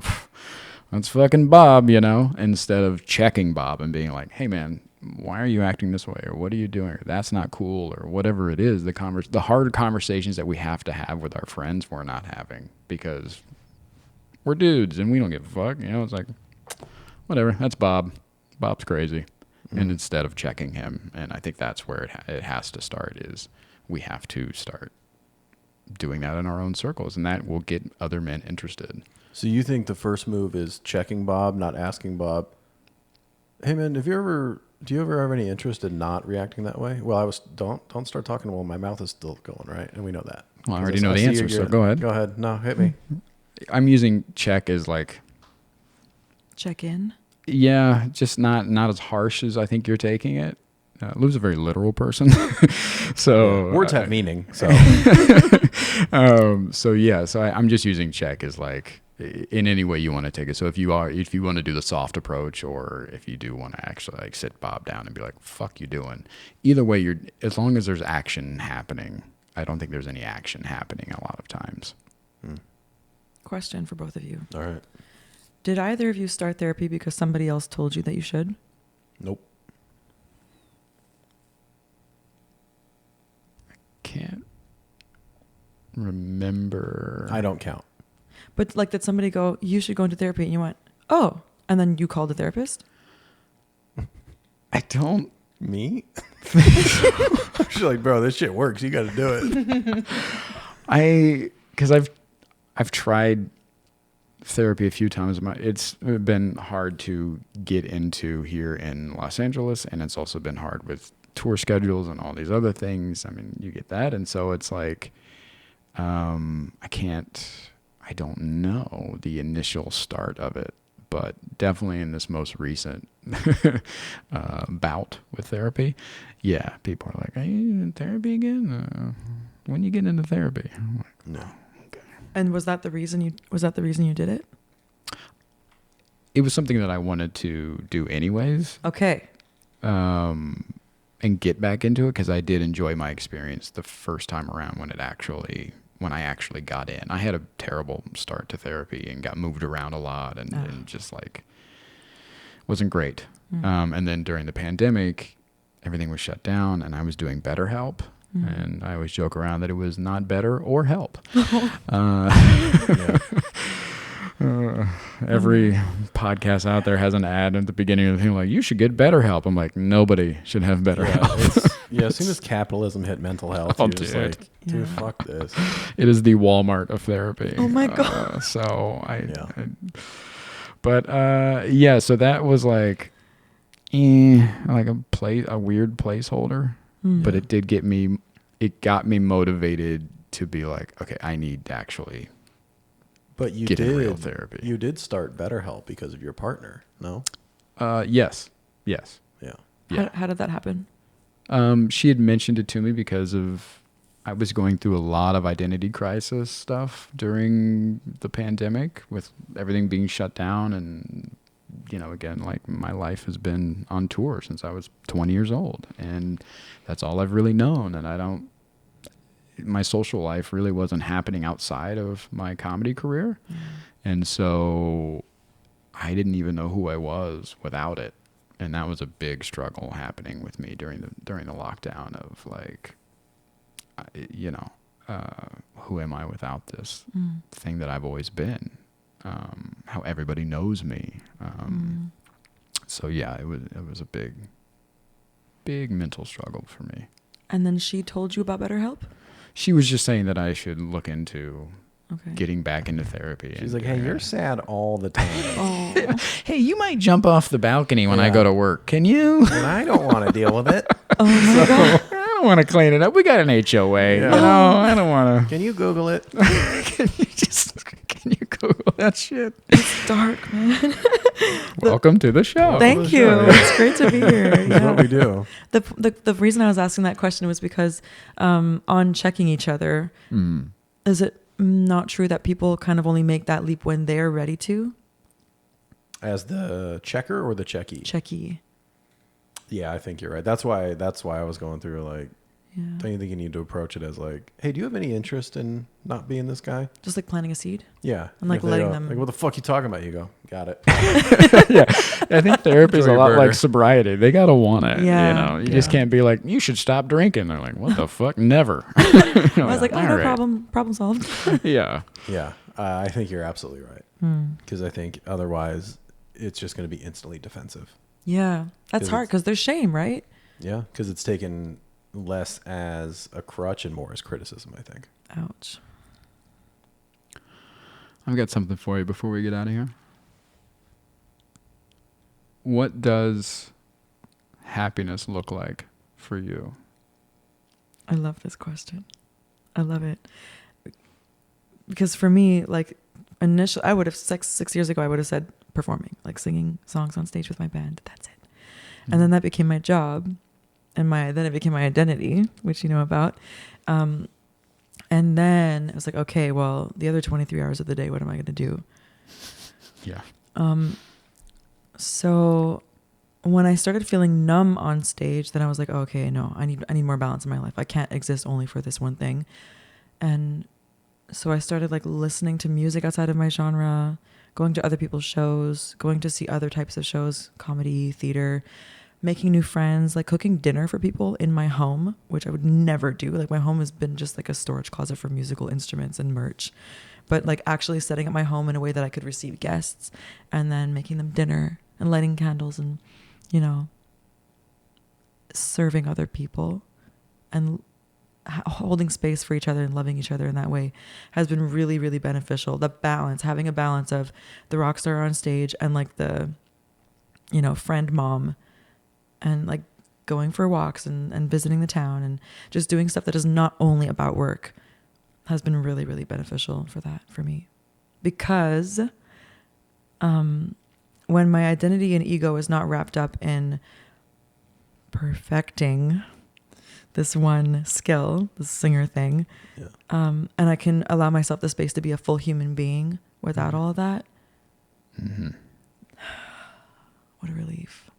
that's fucking Bob, instead of checking Bob and being like, hey man, why are you acting this way, or what are you doing, or that's not cool, or whatever it is. The hard conversations that we have to have with our friends we're not having because we're dudes and we don't give a fuck. It's like, whatever, that's Bob. Bob's crazy. And instead of checking him, and I think that's where it has to start, is we have to start doing that in our own circles, and that will get other men interested. So you think the first move is checking Bob, not asking Bob, hey man, do you ever have any interest in not reacting that way? Well, don't start talking while my mouth is still going, right? And we know that. Well, I already know the answer, so go ahead. Go ahead. No, hit me. I'm using check as like check in. Yeah, just not as harsh as I think you're taking it. Lou's a very literal person, so words have meaning. So, so I'm just using check as like in any way you want to take it. So if you want to do the soft approach, or if you do want to actually like sit Bob down and be like, "Fuck you doing?" Either way, as long as there's action happening. I don't think there's any action happening a lot of times. Question for both of you. All right. Did either of you start therapy because somebody else told you that you should? Nope. Can't remember. I don't count. But like, did somebody go, you should go into therapy, and you went, oh, and then you called a therapist? I don't. Me? She's like, bro, this shit works. You got to do it. Because I've tried therapy a few times. It's been hard to get into here in Los Angeles, and it's also been hard with tour schedules and all these other things. I mean, you get that, and so it's like I don't know the initial start of it, but definitely in this most recent bout with therapy, people are like, are you in therapy again? When you get into therapy? I'm like, no. Okay. And was that the reason you did it? It was something that I wanted to do anyways. Okay. And get back into it, because I did enjoy my experience the first time around when I actually got in. I had a terrible start to therapy and got moved around a lot and just like wasn't great. And then during the pandemic, everything was shut down, and I was doing BetterHelp. And I always joke around that it was not better or help. Every podcast out there has an ad at the beginning of the thing like, you should get better help. I'm like, nobody should have better help. As soon as capitalism hit mental health, Oh, you're just dude. like, dude, fuck this. It is the Walmart of therapy. Oh my God. So so that was like a weird placeholder, but it got me motivated to be like, okay, I need to actually But you get in did real therapy. You did start BetterHelp because of your partner, no? Yes. Yeah. How did that happen? She had mentioned it to me because I was going through a lot of identity crisis stuff during the pandemic with everything being shut down. And, again, like my life has been on tour since I was 20 years old. And that's all I've really known. And my social life really wasn't happening outside of my comedy career. And so I didn't even know who I was without it. And that was a big struggle happening with me during the lockdown of like, who am I without this thing that I've always been? How everybody knows me. So yeah, it was a big mental struggle for me. And then she told you about BetterHelp? She was just saying that I should look into Okay. getting back into therapy. She's like, hey, you're sad all the time. Oh. Hey, you might jump off the balcony when I go to work. Can you? And I don't want to deal with it. Oh my God. I don't want to clean it up. We got an HOA. I don't want to. Can you Google it? Can you Google that shit? It's dark, man. Welcome to the show. Thank you. It's great to be here. That's what we do. The reason I was asking that question was because on checking each other, is it not true that people kind of only make that leap when they're ready to? As the checker or the checky? Checky. Yeah, I think you're right. That's why I was going through like, don't you think you need to approach it as like, hey, do you have any interest in not being this guy? Just like planting a seed? Yeah. And like If they letting don't- them... Like, what the fuck you talking about? You go, got it. Yeah, I think therapy is a Enjoy your lot burger. like sobriety. They gotta want it. Yeah, You just yeah. can't be like, you should stop drinking. They're like, what the fuck? Never. I was like, oh, All no right. problem solved. Yeah. Yeah, I think you're absolutely right. Because I think otherwise it's just going to be instantly defensive. Yeah, that's 'Cause hard because there's shame, right? Yeah, because it's taken less as a crutch and more as criticism, I think. Ouch. I've got something for you before we get out of here. What does happiness look like for you? I love this question. I love it. Because for me, like initially, I would have 6 years ago, I would have said performing, like singing songs on stage with my band. That's it. And then that became my job, and then it became my identity, which you know about. And then it was like, okay, well, the other 23 hours of the day, what am I going to do? Yeah. So when I started feeling numb on stage, then I was like, oh, okay, no, I need more balance in my life. I can't exist only for this one thing. And so I started like listening to music outside of my genre, going to other people's shows, going to see other types of shows, comedy, theater, making new friends, like cooking dinner for people in my home, which I would never do. Like my home has been just like a storage closet for musical instruments and merch. But like actually setting up my home in a way that I could receive guests and then making them dinner and lighting candles and, serving other people and holding space for each other and loving each other in that way has been really, really beneficial. The balance, having a balance of the rock star on stage and like the, friend mom and like going for walks and visiting the town and just doing stuff that is not only about work has been really, really beneficial for me. Because when my identity and ego is not wrapped up in perfecting this one skill, this singer thing, and I can allow myself the space to be a full human being without all of that. What a relief.